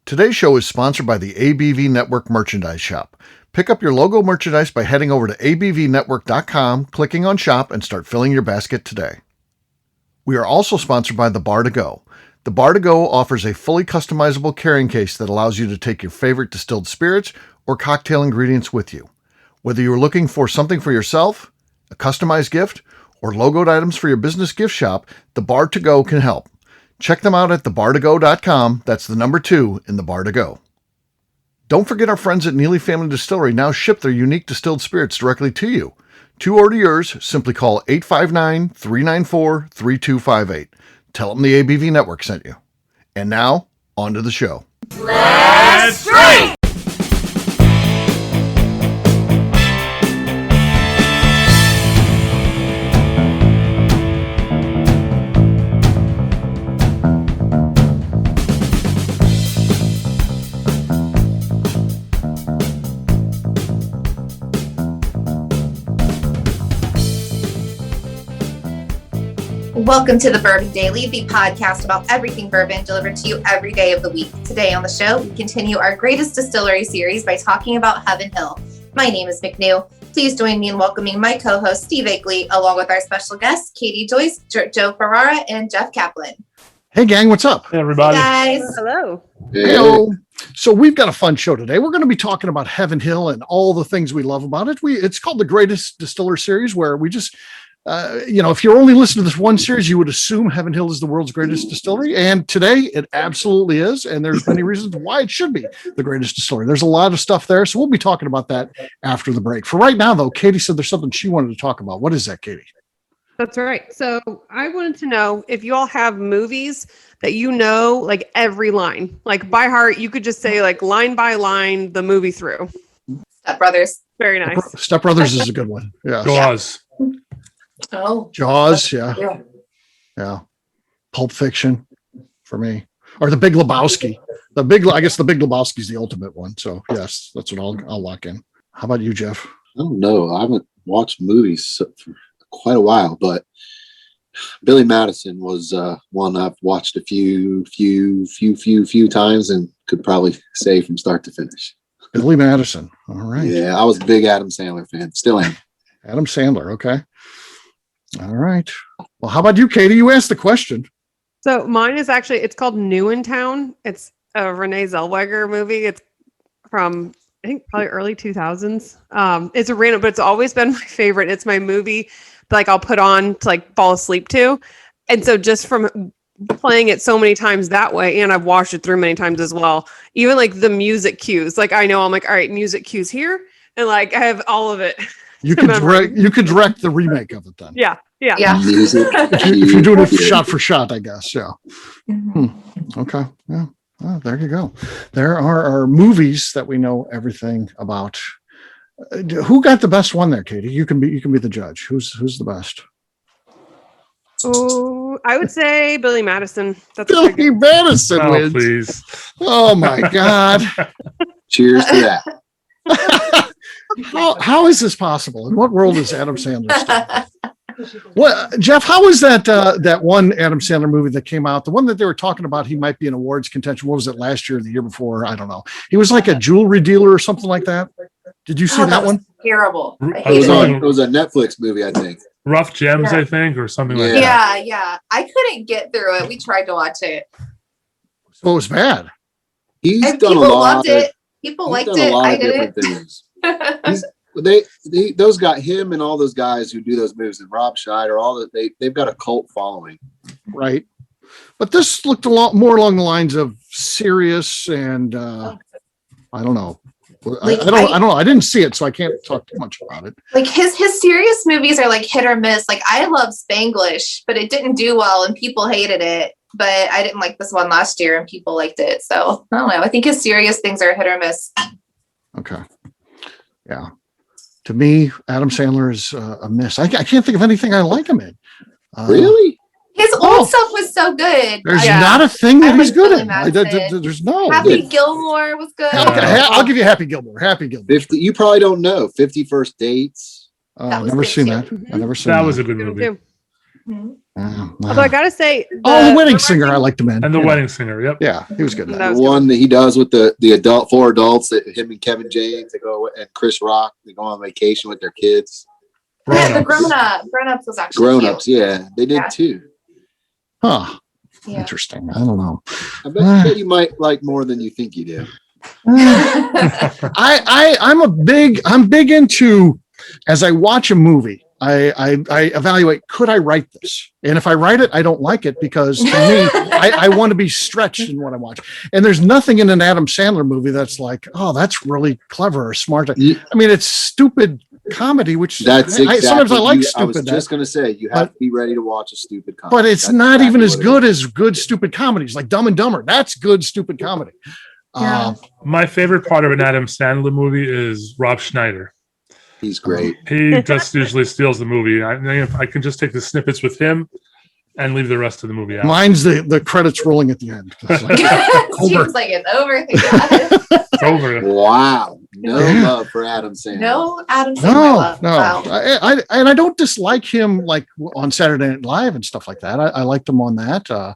Today's show is sponsored by the ABV Network Merchandise Shop. Pick up your logo merchandise by heading over to abvnetwork.com, clicking on Shop, and start filling your basket today. We are also sponsored by the Bar to Go. The Bar to Go offers a fully customizable carrying case that allows you to take your favorite distilled spirits or cocktail ingredients with you. Whether you're looking for something for yourself, a customized gift, or logoed items for your business gift shop, the Bar to Go can help. Check them out at thebar2go.com. That's the number 2 in the Bar to Go. Don't forget our friends at Neely Family Distillery now ship their unique distilled spirits directly to you. To order yours, simply call 859-394-3258. Tell them the ABV Network sent you. And now, on to the show. Let's drink! Welcome to the Bourbon Daily, the podcast about everything bourbon delivered to you every day of the week. Today on the show, we continue our greatest distillery series by talking about Heaven Hill. My name is McNew. Please join me in welcoming my co-host, Steve Akeley, along with our special guests, Katie Joyce, Joe Ferrara, and Jeff Kaplan. Hey, gang, what's up? Hey, everybody. Hey, guys. Hello. Hello. So we've got a fun show today. We're going to be talking about Heaven Hill and all the things we love about it. It's called the Greatest Distiller Series, where we just... if you're only listening to this one series, you would assume Heaven Hill is the world's greatest distillery. And today it absolutely is. And there's many reasons why it should be the greatest distillery. There's a lot of stuff there. So we'll be talking about that after the break. For right now, though, Katie said there's something she wanted to talk about. What is that, Katie? That's right. So I wanted to know if you all have movies that you know, like every line, like by heart. You could just say like line by line the movie through. Step Brothers. Very nice. Step Brothers is a good one. Yeah. Jaws. Oh, Jaws. Yeah. Pulp Fiction for me, or The Big Lebowski. I guess The Big Lebowski is the ultimate one. So yes, that's what I'll lock in. How about you, Jeff? I don't know. I haven't watched movies for quite a while, but Billy Madison was one I've watched a few times and could probably say from start to finish. Billy Madison. All right. Yeah, I was a big Adam Sandler fan. Still am. Adam Sandler. Okay. All right. Well, how about you, Katie? You asked the question. So mine is actually, it's called New in Town. It's a Renee Zellweger movie. It's from, I think, probably early 2000s. It's a random, but it's always been my favorite. It's my movie that, like, I'll put on to like fall asleep to. And so just from playing it so many times that way, and I've watched it through many times as well, even like the music cues, like I know I'm like, all right, music cues here. And like, I have all of it. You could direct the remake of it then. Yeah. Music. If you're doing it shot for shot, I guess. Yeah. Okay. Yeah. Oh, there you go. There are our movies that we know everything about. Who got the best one there, Katie? You can be the judge. Who's the best? Oh, I would say Billy Madison. That's Billy Madison wins. Please. Oh my God. Cheers to that. How is this possible? In what world is Adam Sandler stuff? Well, Jeff, how was that one Adam Sandler movie that came out? The one that they were talking about, he might be in awards contention. What was it, last year or the year before? I don't know. He was like a jewelry dealer or something like that. Did you see that one? Terrible. It was a Netflix movie, I think. Rough Gems, I think, or something like that. Yeah. I couldn't get through it. We tried to watch it. So it was bad. He's And done people a lot. loved it. People liked it. I Different didn't. things. Those guys, him and all those guys who do those movies, and Rob Schneider, all that, they've got a cult following, right? But this looked a lot more along the lines of serious, and I don't know. I don't know. I didn't see it, so I can't talk too much about it. Like his serious movies are like hit or miss. Like I love Spanglish, but it didn't do well, and people hated it. But I didn't like this one last year, and people liked it. So I don't know. I think his serious things are hit or miss. Okay. Yeah. To me, Adam Sandler is a miss. I can't think of anything I like him in. Really? His old stuff was so good. There's not a thing that he's good really in. There's no. Happy Gilmore was good. Okay, I'll give you Happy Gilmore. 50, you probably don't know 50 First Dates. I've never seen that. I've never seen that. That was a good movie. Yeah. Although I gotta say, the Wedding Singer, I liked him in. And the Wedding Singer, yep. Yeah, he was good. That The one that he does with the adult 4 adults, that him and Kevin James, they go, and Chris Rock, they go on vacation with their kids. The grown-ups was actually Grown-ups, cute. yeah, they did too. Huh. Yeah. Interesting. I don't know. I bet you might like more than you think you do. I'm big into, as I watch a movie, I evaluate, could I write this? And if I write it, I don't like it because to me, I want to be stretched in what I watch. And there's nothing in an Adam Sandler movie that's like, oh, that's really clever or smart. I mean, it's stupid comedy, which That's exactly, sometimes I like stupid. I was just going to say, you have to be ready to watch a stupid comedy. But it's not even as good as good stupid comedies, like Dumb and Dumber. That's good stupid comedy. Yeah. My favorite part of an Adam Sandler movie is Rob Schneider. He's great. He just usually steals the movie. I can just take the snippets with him and leave the rest of the movie out. Mine's the credits rolling at the end. It's like, Seems like it's over. Thank God. It's over. Wow. No love for Adam Sandler. No Adam Sandler. No. Wow. I don't dislike him like on Saturday Night Live and stuff like that. I liked him on that.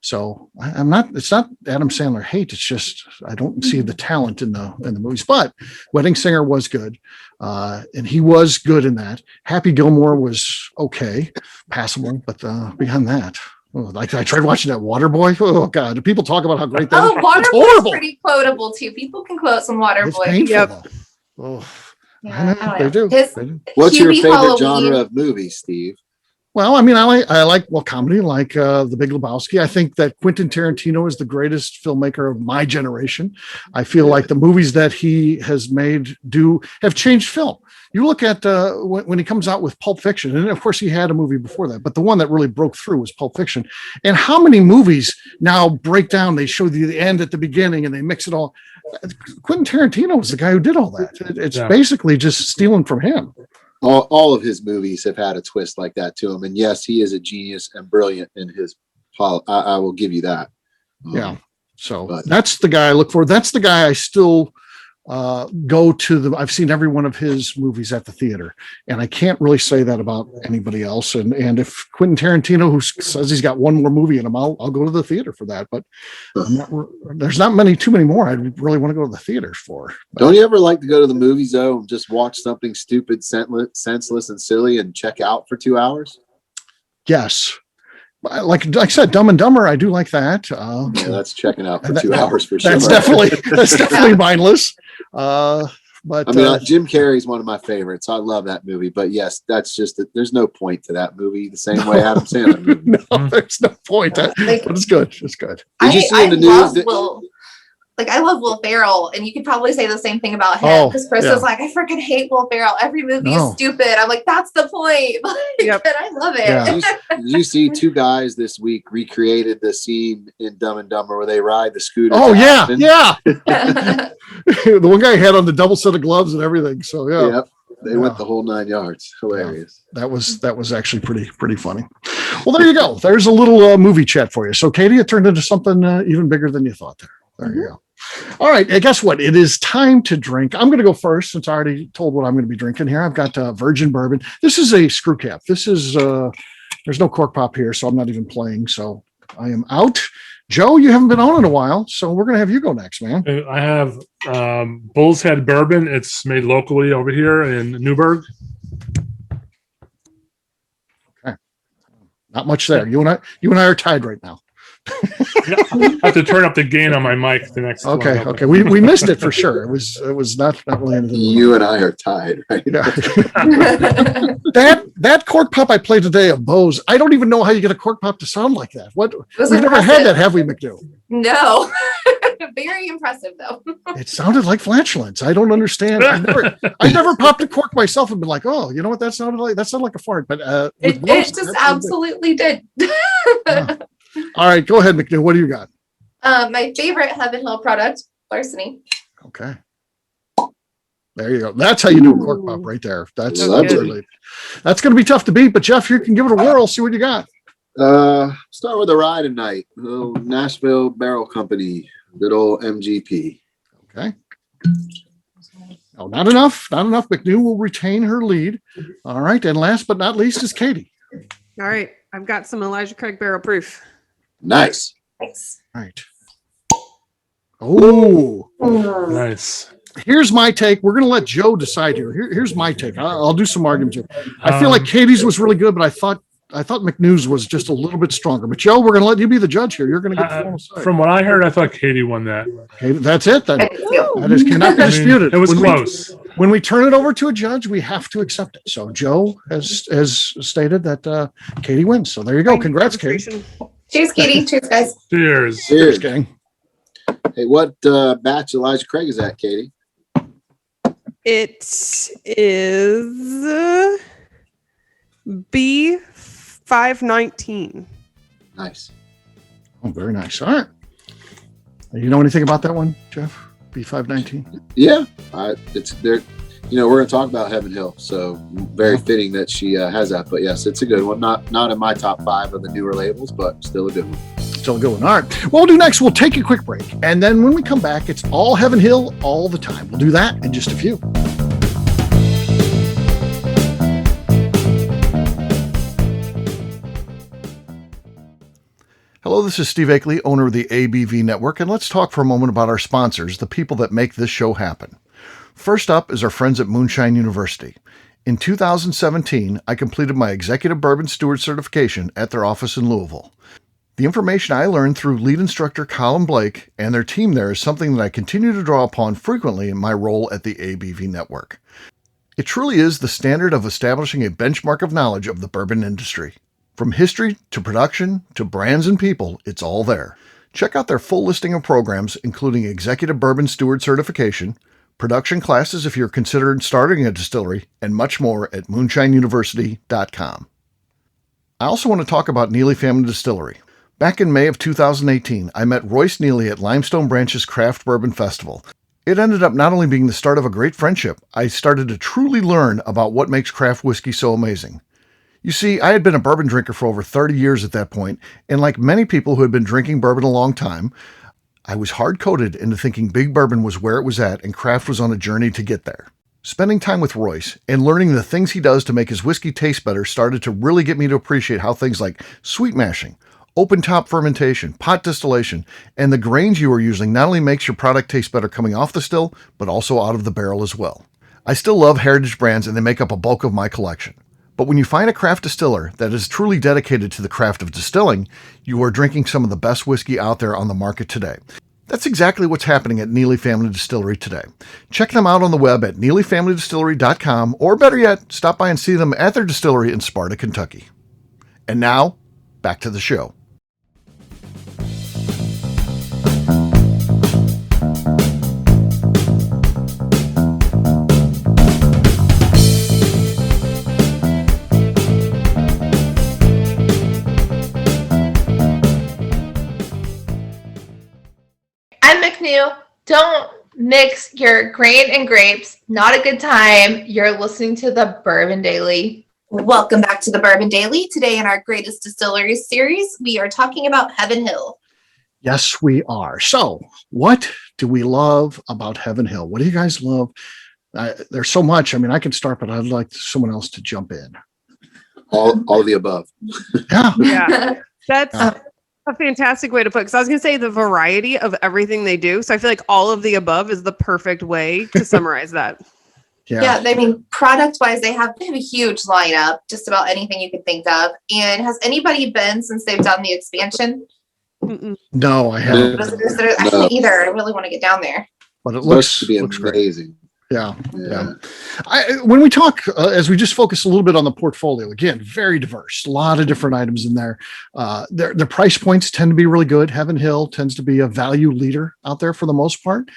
So I'm not. It's not Adam Sandler hate. It's just I don't see the talent in the movies. But Wedding Singer was good, and he was good in that. Happy Gilmore was okay, passable. But beyond that, like I tried watching that Waterboy. Oh God, do people talk about how great that is? Waterboy is pretty quotable too. People can quote some Waterboy. Yep. Oh, Yeah, I they don't do. know. They do. What's your favorite Halloween. genre of movies, Steve? Well, I mean, I like comedy, like The Big Lebowski. I think that Quentin Tarantino is the greatest filmmaker of my generation. I feel like the movies that he has made have changed film. You look at when he comes out with Pulp Fiction, and of course he had a movie before that, but the one that really broke through was Pulp Fiction. And how many movies now break down? They show you the end at the beginning, and they mix it all. Quentin Tarantino was the guy who did all that. It's basically just stealing from him. All of his movies have had a twist like that to him. And yes, he is a genius and brilliant in his I will give you that. Yeah. So that's the guy I look for. That's the guy I still go to. I've seen every one of his movies at the theater, and I can't really say that about anybody else. And if Quentin Tarantino, who says he's got one more movie in him, I'll go to the theater for that. But there's not too many more I really want to go to the theaters for. But don't you ever like to go to the movies though and just watch something stupid, senseless, and silly, and check out for 2 hours? Yes. Like I said, Dumb and Dumber, I do like that. Yeah, that's checking out for 2 hours for sure. That's definitely mindless. But I mean, Jim Carrey is one of my favorites. I love that movie. But yes, that's just there's no point to that movie. The same way Adam Sandler movie. No, there's no point. But it's good. It's good. Did you see in the news I love Will Ferrell, and you could probably say the same thing about him because Chris was like, I freaking hate Will Ferrell. Every movie is stupid. I'm like, that's the point. And I love it. Yeah. Did you see 2 guys this week recreated the scene in Dumb and Dumber where they ride the scooter? Oh yeah, yeah. The one guy had on the double set of gloves and everything. So yeah. Yep. They went the whole 9 yards. Hilarious. Yeah. That was actually pretty funny. Well, there you go. There's a little movie chat for you. So Katie, it turned into something even bigger than you thought there. There you go. All right. Guess what? It is time to drink. I'm going to go first since I already told what I'm going to be drinking here. I've got virgin bourbon. This is a screw cap. This is, there's no cork pop here, so I'm not even playing. So I am out. Joe, you haven't been on in a while, so we're going to have you go next, man. I have Bull's Head Bourbon. It's made locally over here in Newburgh. Okay. Not much there. You and I are tied right now. I have to turn up the gain on my mic the next one. Okay. We missed it for sure. It was not really anything. You and I are tied, right? Yeah. that cork pop I played today of Bose, I don't even know how you get a cork pop to sound like that. We've never had that, have we, McNew? No. Very impressive though. It sounded like flatulence. I don't understand. I never popped a cork myself and been like, oh, you know what that sounded like? That sounded like a fart. But it just absolutely did. Yeah. All right, go ahead, McNew. What do you got? My favorite Heaven Hill product, Larceny. Okay. There you go. That's how you do a cork pop right there. That's going to be tough to beat, but Jeff, you can give it a whirl. See what you got. Start with a rye tonight. Nashville Barrel Company, good old MGP. Okay. Oh, not enough. Not enough. McNew will retain her lead. All right. And last but not least is Katie. All right. I've got some Elijah Craig Barrel Proof. Nice. Nice. Right. Oh, Nice. here's my take. We're going to let Joe decide here. Here's my take. I'll do some argument here. I feel like Katie's was really good, but I thought McNew's was just a little bit stronger. But Joe, we're going to let you be the judge here. You're going to get the final say. From what I heard, I thought Katie won that. Okay, that's it then. I do too. That is cannot be disputed. It was When close. When we turn it over to a judge, we have to accept it. So Joe has stated that Katie wins. So there you go. Congrats, Katie. Cheers, Katie. Cheers, guys. Cheers. Cheers, gang. Hey, what batch Elijah Craig is that, Katie? It is B519. Nice. Oh, very nice. All right. You know anything about that one, Jeff? B519? Yeah, it's there. You know, we're going to talk about Heaven Hill, so very fitting that she has that. But yes, it's a good one. Not in my top 5 of the newer labels, but still a good one. Still a good one. All right. What we'll do next, we'll take a quick break. And then when we come back, it's all Heaven Hill all the time. We'll do that in just a few. Hello, this is Steve Akeley, owner of the ABV Network, and let's talk for a moment about our sponsors, the people that make this show happen. First up is our friends at Moonshine University. In 2017, I completed my Executive Bourbon Steward certification at their office in Louisville. The information I learned through lead instructor Colin Blake and their team there is something that I continue to draw upon frequently in my role at the ABV Network. It truly is the standard of establishing a benchmark of knowledge of the bourbon industry. From history to production to brands and people, it's all there. Check out their full listing of programs, including Executive Bourbon Steward certification, production classes if you're considering starting a distillery, and much more at moonshineuniversity.com. I also want to talk about Neely Family Distillery. Back in May of 2018, I met Royce Neely at Limestone Branch's Craft Bourbon Festival. It ended up not only being the start of a great friendship, I started to truly learn about what makes craft whiskey so amazing. You see, I had been a bourbon drinker for over 30 years at that point, and like many people who had been drinking bourbon a long time, I was hard-coded into thinking big bourbon was where it was at and craft was on a journey to get there. Spending time with Royce and learning the things he does to make his whiskey taste better started to really get me to appreciate how things like sweet mashing, open top fermentation, pot distillation, and the grains you are using not only makes your product taste better coming off the still, but also out of the barrel as well. I still love heritage brands and they make up a bulk of my collection. But when you find a craft distiller that is truly dedicated to the craft of distilling, you are drinking some of the best whiskey out there on the market today. That's exactly what's happening at Neely Family Distillery today. Check them out on the web at neelyfamilydistillery.com, or better yet, stop by and see them at their distillery in Sparta, Kentucky. And now, back to the show. I'm McNew. Don't mix your grain and grapes. Not a good time. You're listening to the Bourbon Daily. Welcome back to the Bourbon Daily. Today in our Greatest Distilleries series, we are talking about Heaven Hill. Yes, we are. So, what do we love about Heaven Hill? What do you guys love? There's so much. I mean, I can start, but I'd like someone else to jump in. All of the above. Yeah. Yeah. That's a fantastic way to put it. Because I was going to say the variety of everything they do. So I feel like all of the above is the perfect way to summarize that. Yeah, I mean, product-wise, they have a huge lineup, just about anything you can think of. And has anybody been since they've done the expansion? Mm-mm. No, I haven't. I haven't either. I really want to get down there. But it looks to be great. amazing. Yeah. When we talk, as we just focus a little bit on the portfolio, again, very diverse, a lot of different items in there. Their price points tend to be really good. Heaven Hill tends to be a value leader out there for the most part.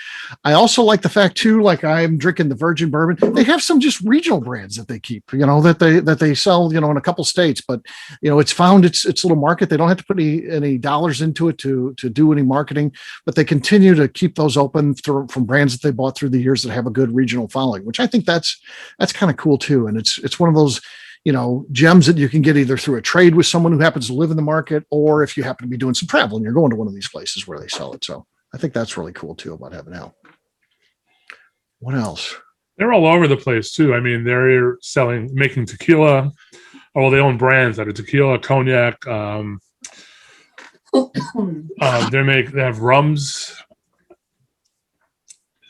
I also like the fact too, like I'm drinking the Virgin Bourbon. They have some just regional brands that they keep, that they sell, in a couple states, but it's found its little market. They don't have to put any dollars into it to do any marketing, but they continue to keep those open from brands that they bought through the years that have a good regional following, which I think that's kind of cool too. And it's one of those, gems that you can get either through a trade with someone who happens to live in the market, or if you happen to be doing some travel and you're going to one of these places where they sell it. So I think that's really cool too about Heaven Hill. What else? They're all over the place too. I mean, they're making tequila, Oh, they own brands that are tequila, cognac. They have rums.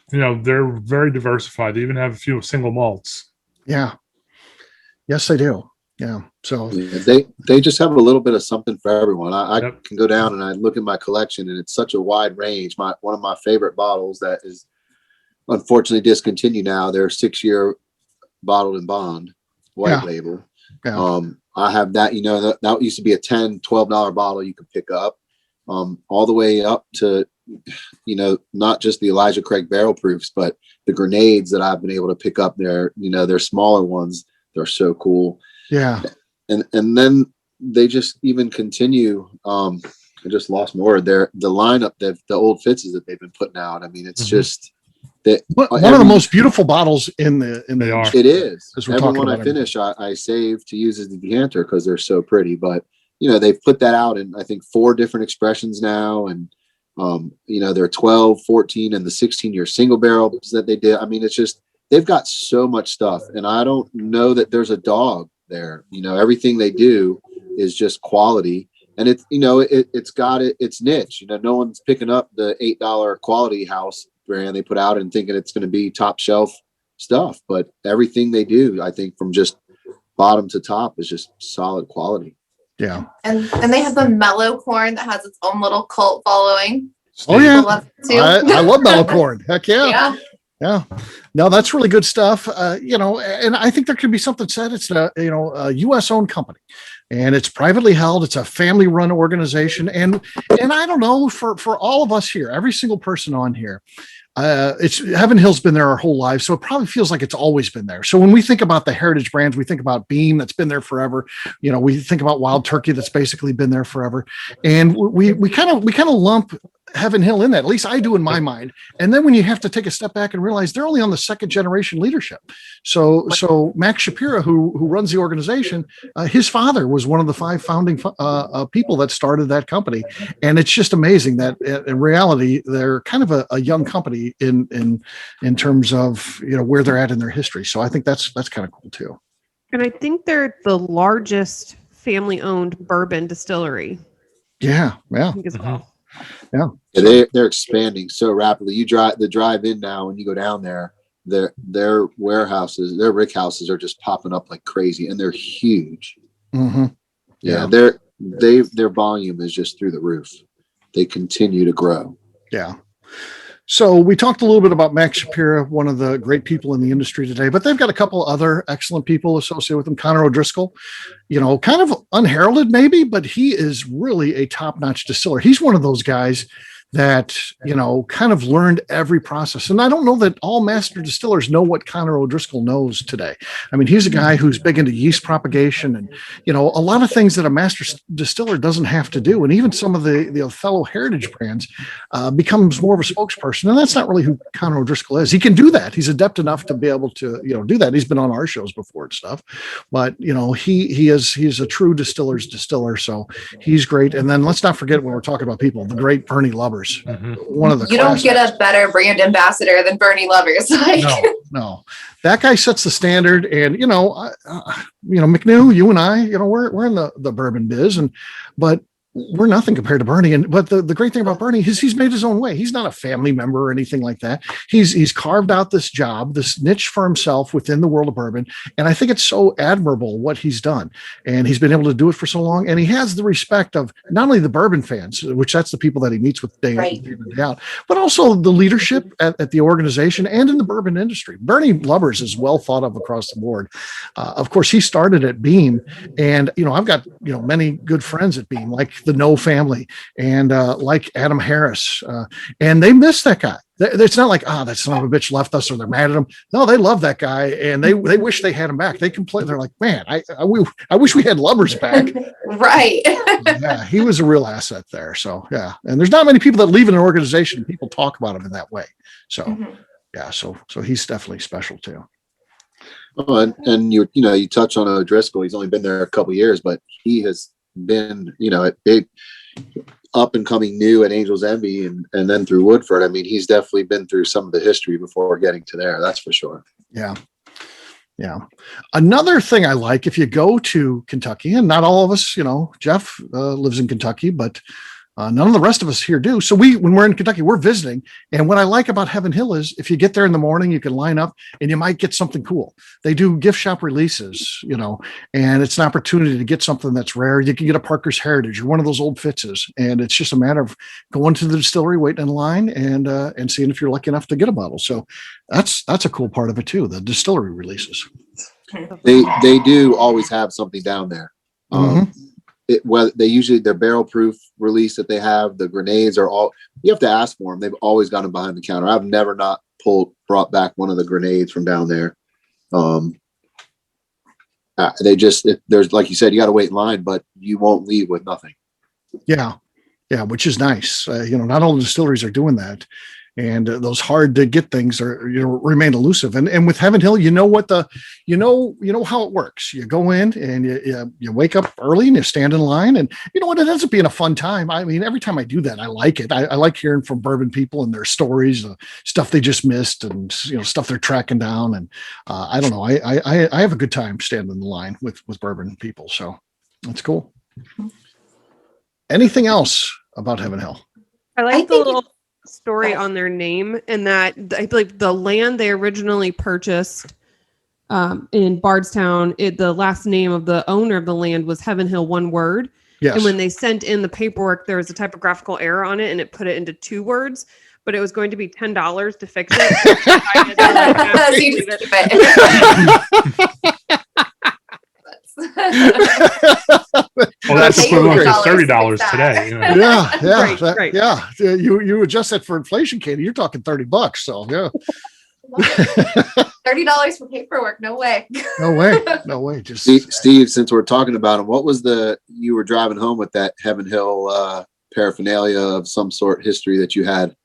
They're very diversified. They even have a few single malts. Yeah. Yes, they do. Yeah. So they just have a little bit of something for everyone. I Yep. can go down and I look at my collection, and it's such a wide range. One of my favorite bottles that is unfortunately discontinued now. They're 6-year bottled in bond, white label. Yeah. I have that. That used to be a $10-12 bottle you could pick up, all the way up to not just the Elijah Craig barrel proofs, but the grenades that I've been able to pick up there. They're smaller ones. They're so cool. Yeah. And then they just even continue. I just lost more. The lineup, the old Fitzes that they've been putting out. I mean, it's just that one of the most beautiful bottles in the. They are. It is. Every one I finish, I save to use as the decanter because they're so pretty. But they've put that out in I think 4 different expressions now, and they're 12, 14, and the 16-year single barrels that they did. I mean, it's just they've got so much stuff, and I don't know that there's a dog there. Everything they do is just quality, and it's got its niche. No one's picking up the $8 quality house brand they put out and thinking it's going to be top shelf stuff, but everything they do, I think, from just bottom to top, is just solid quality. Yeah. And they have the mellow corn that has its own little cult following. Oh yeah. People love it too. I love mellow corn. Heck yeah. Yeah. Yeah. No, that's really good stuff. And I think there could be something said. It's a U.S. owned company, and it's privately held. It's a family run organization. And I don't know, for all of us here, every single person on here, Heaven Hill's been there our whole lives. So it probably feels like it's always been there. So when we think about the heritage brands, we think about Beam, that's been there forever. We think about Wild Turkey, that's basically been there forever. And we kind of lump Heaven Hill in that. At least I do in my mind. And then when you have to take a step back and realize they're only on the 2nd generation leadership. So Max Shapira, who runs the organization, his father was one of the 5 founding people that started that company. And it's just amazing that in reality, they're kind of a young company in terms of, where they're at in their history. So I think that's kind of cool too. And I think they're the largest family owned bourbon distillery. Yeah. I think as well. Yeah. They're expanding so rapidly. You drive in now, when you go down there, their warehouses, their rick houses are just popping up like crazy, and they're huge. Mm-hmm. Yeah. Their volume is just through the roof. They continue to grow. Yeah. So we talked a little bit about Max Shapira, one of the great people in the industry today, but they've got a couple other excellent people associated with them. Connor O'Driscoll, kind of unheralded maybe, but he is really a top-notch distiller. He's one of those guys that, kind of learned every process. And I don't know that all master distillers know what Connor O'Driscoll knows today. I mean, he's a guy who's big into yeast propagation and, a lot of things that a master distiller doesn't have to do. And even some of the fellow heritage brands becomes more of a spokesperson. And that's not really who Connor O'Driscoll is. He can do that. He's adept enough to be able to, do that. He's been on our shows before and stuff, but he's a true distiller's distiller. So he's great. And then let's not forget, when we're talking about people, the great Bernie Lovers. One of the you don't get a better brand ambassador than Bernie Lovers. No, that guy sets the standard. And McNew, you and I, we're in the bourbon biz, but we're nothing compared to Bernie. But the great thing about Bernie is he's made his own way. He's not a family member or anything like that. He's carved out this job, this niche for himself within the world of bourbon. And I think it's so admirable what he's done. And he's been able to do it for so long. And he has the respect of not only the bourbon fans, which that's the people that he meets with day in and day out, but also the leadership at the organization and in the bourbon industry. Bernie Lovers is well thought of across the board. Of course, he started at Beam. And, I've got, many good friends at Beam, like the No family and like Adam Harris, and they miss that guy. It's not like, that son of a bitch left us or they're mad at him. No, they love that guy and they wish they had him back. They complain. They're like, man, I wish we had Lovers back. Right. Yeah, he was a real asset there. So yeah, and there's not many people that leave an organization and people talk about him in that way. So yeah, so he's definitely special too. Oh, and you touch on O'Driscoll. He's only been there a couple of years, but he has been, a big up and coming new at Angel's Envy and then through Woodford. I mean, he's definitely been through some of the history before getting to there. That's for sure. Yeah. Yeah. Another thing I like, if you go to Kentucky, and not all of us, Jeff lives in Kentucky, but none of the rest of us here do. So when we're in Kentucky, we're visiting. And what I like about Heaven Hill is if you get there in the morning, you can line up and you might get something cool. They do gift shop releases, and it's an opportunity to get something that's rare. You can get a Parker's Heritage or one of those old Fitzes. And it's just a matter of going to the distillery, waiting in line and seeing if you're lucky enough to get a bottle. So that's a cool part of it too, the distillery releases. They do always have something down there. They usually their barrel proof release that they have, the grenades are all, you have to ask for them. They've always got them behind the counter. I've never not brought back one of the grenades from down there. There's, like you said, you got to wait in line, but you won't leave with nothing. Yeah, which is nice. Not all the distilleries are doing that, and those hard to get things are remain elusive. And with Heaven Hill, you know how it works. You go in and you wake up early and you stand in line, and you know what, it ends up being a fun time. I mean, every time I do that, I like it. I like hearing from bourbon people and their stories, stuff they just missed, and stuff they're tracking down. And I don't know, I have a good time standing in the line with bourbon people, so that's cool. Anything else about Heaven Hill? I like the little story on their name, and that I believe the land they originally purchased in Bardstown, the last name of the owner of the land was Heaven Hill, one word. Yes. And when they sent in the paperwork, there was a typographical error on it, and it put it into 2 words. But it was going to be $10 to fix it. Well, that's equivalent to $30 today. Yeah, right. Yeah. You adjust that for inflation, Katie. You're talking $30. So yeah. $30 for paperwork? No way. No way. Just Steve, since we're talking about him, what was you were driving home with that Heaven Hill paraphernalia of some sort, history that you had?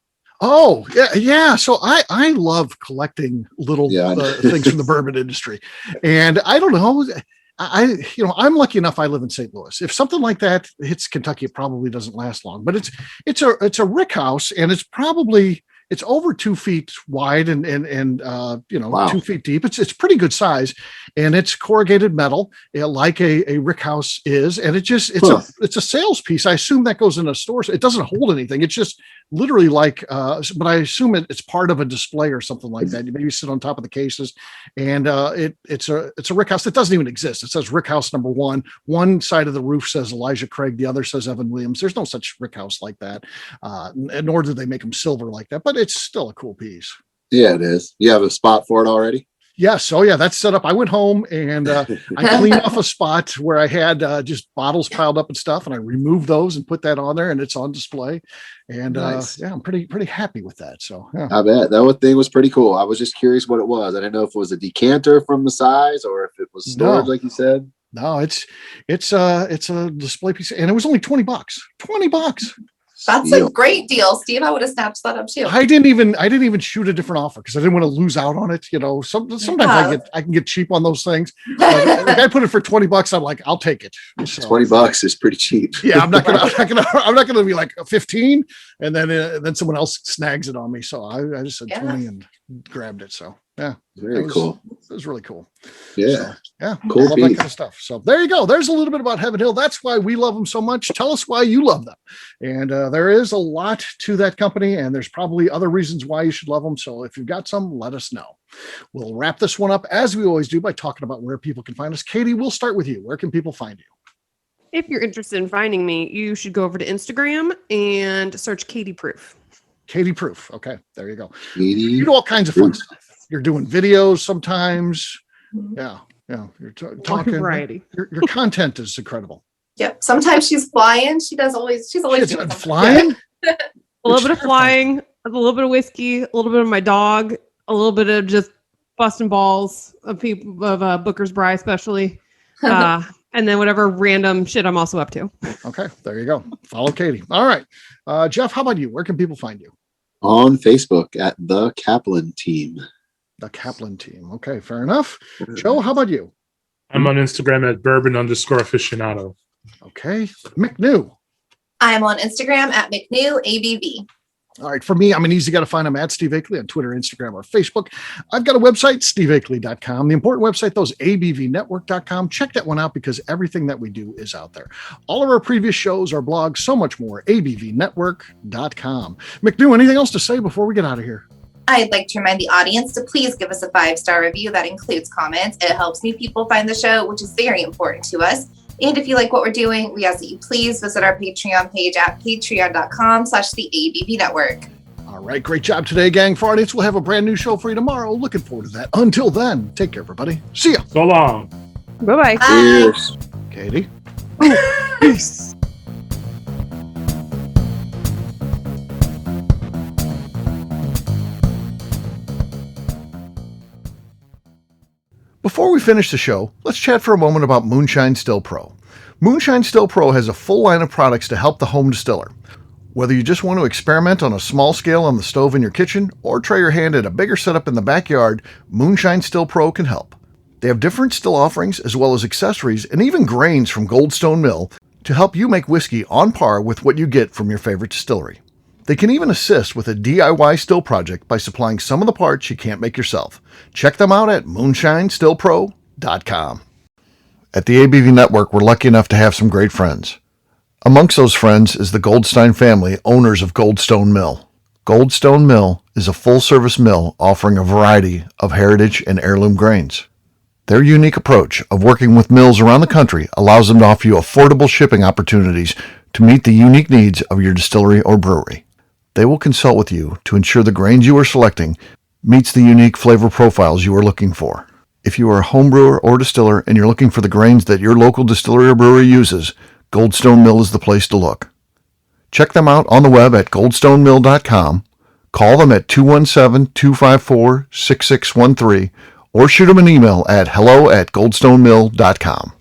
Oh, yeah. So I love collecting little things from the bourbon industry, and I don't know. I'm lucky enough. I live in St. Louis. If something like that hits Kentucky, it probably doesn't last long. But it's a rick house, and it's over 2 feet wide and wow. 2 feet deep. It's pretty good size, and it's corrugated metal, like a rick house is. And it's a sales piece. I assume that goes in a store. It doesn't hold anything. It's just literally but I assume it's part of a display or something like that. You maybe sit on top of the cases, and it's a rick house that doesn't even exist. It says Rick House number 1. One side of the roof says Elijah Craig. The other says Evan Williams. There's no such rick house like that, nor do they make them silver like that. But it's still a cool piece. Yeah, it is. You have a spot for it already? Yes. Oh, yeah. That's set up. I went home and I cleaned off a spot where I had just bottles piled up and stuff, and I removed those and put that on there, and it's on display. And nice. I'm pretty happy with that. So yeah. I bet that thing was pretty cool. I was just curious what it was. I didn't know if it was a decanter from the size or if it was storage, like you said. No, it's a display piece, and it was only $20. $20. That's a great deal, Steve. I would have snatched that up too. I didn't even shoot a different offer because I didn't want to lose out on it. Sometimes I can get cheap on those things. If I put it for $20, I'm like, I'll take it. So, $20 is pretty cheap. Yeah, I'm not gonna be like 15, and then someone else snags it on me. So I just said 20 and grabbed it. So yeah, very cool. It was really cool. Yeah. So, yeah. Cool. I love that kind of stuff. So there you go. There's a little bit about Heaven Hill. That's why we love them so much. Tell us why you love them. And there is a lot to that company, and there's probably other reasons why you should love them. So if you've got some, let us know. We'll wrap this one up as we always do by talking about where people can find us. Katie, we'll start with you. Where can people find you? If you're interested in finding me, you should go over to Instagram and search Katie Proof. Katie Proof. Okay, there you go. You do all kinds of fun stuff. You're doing videos sometimes. Yeah. You're talking. Variety. Your content is incredible. Yep. Sometimes she's flying. She's always doing flying. A little bit of flying, a little bit of whiskey, a little bit of my dog, a little bit of just busting balls of people of Booker's Bry, especially, and then whatever random shit I'm also up to. Okay, there you go. Follow Katie. All right, Jeff, how about you? Where can people find you? On Facebook at The Kaplan Team. The Kaplan Team. Okay, fair enough. Joe, how about you? I'm on Instagram at bourbon_aficionado. Okay. McNew. I'm on Instagram at McNew ABV. All right, for me, I'm an easy guy to find. I'm at Steve Akeley on Twitter, Instagram, or Facebook. I've got a website, steveakeley.com. The important website, though, is abvnetwork.com. Check that one out because everything that we do is out there. All of our previous shows, our blogs, so much more, abvnetwork.com. McNew, anything else to say before we get out of here? I'd like to remind the audience to please give us a 5-star review that includes comments. It helps new people find the show, which is very important to us. And if you like what we're doing, we ask that you please visit our Patreon page at patreon.com/the Network. All right, great job today, gang. For audience, we'll have a brand new show for you tomorrow. Looking forward to that. Until then, take care, everybody. See ya. So long. Bye-bye. Cheers. Katie. Peace. Before we finish the show, let's chat for a moment about Moonshine Still Pro. Moonshine Still Pro has a full line of products to help the home distiller. Whether you just want to experiment on a small scale on the stove in your kitchen or try your hand at a bigger setup in the backyard, Moonshine Still Pro can help. They have different still offerings as well as accessories and even grains from Goldstone Mill to help you make whiskey on par with what you get from your favorite distillery. They can even assist with a DIY still project by supplying some of the parts you can't make yourself. Check them out at moonshinestillpro.com. At the ABV Network, we're lucky enough to have some great friends. Amongst those friends is the Goldstein family, owners of Goldstone Mill. Goldstone Mill is a full-service mill offering a variety of heritage and heirloom grains. Their unique approach of working with mills around the country allows them to offer you affordable shipping opportunities to meet the unique needs of your distillery or brewery. They will consult with you to ensure the grains you are selecting meets the unique flavor profiles you are looking for. If you are a home brewer or distiller and you're looking for the grains that your local distillery or brewery uses, Goldstone Mill is the place to look. Check them out on the web at goldstonemill.com, call them at 217-254-6613, or shoot them an email at hello@goldstonemill.com.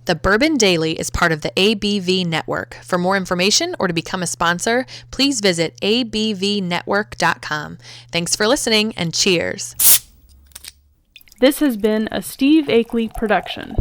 The Bourbon Daily is part of the ABV Network. For more information or to become a sponsor, please visit abvnetwork.com. Thanks for listening and cheers. This has been a Steve Akeley production.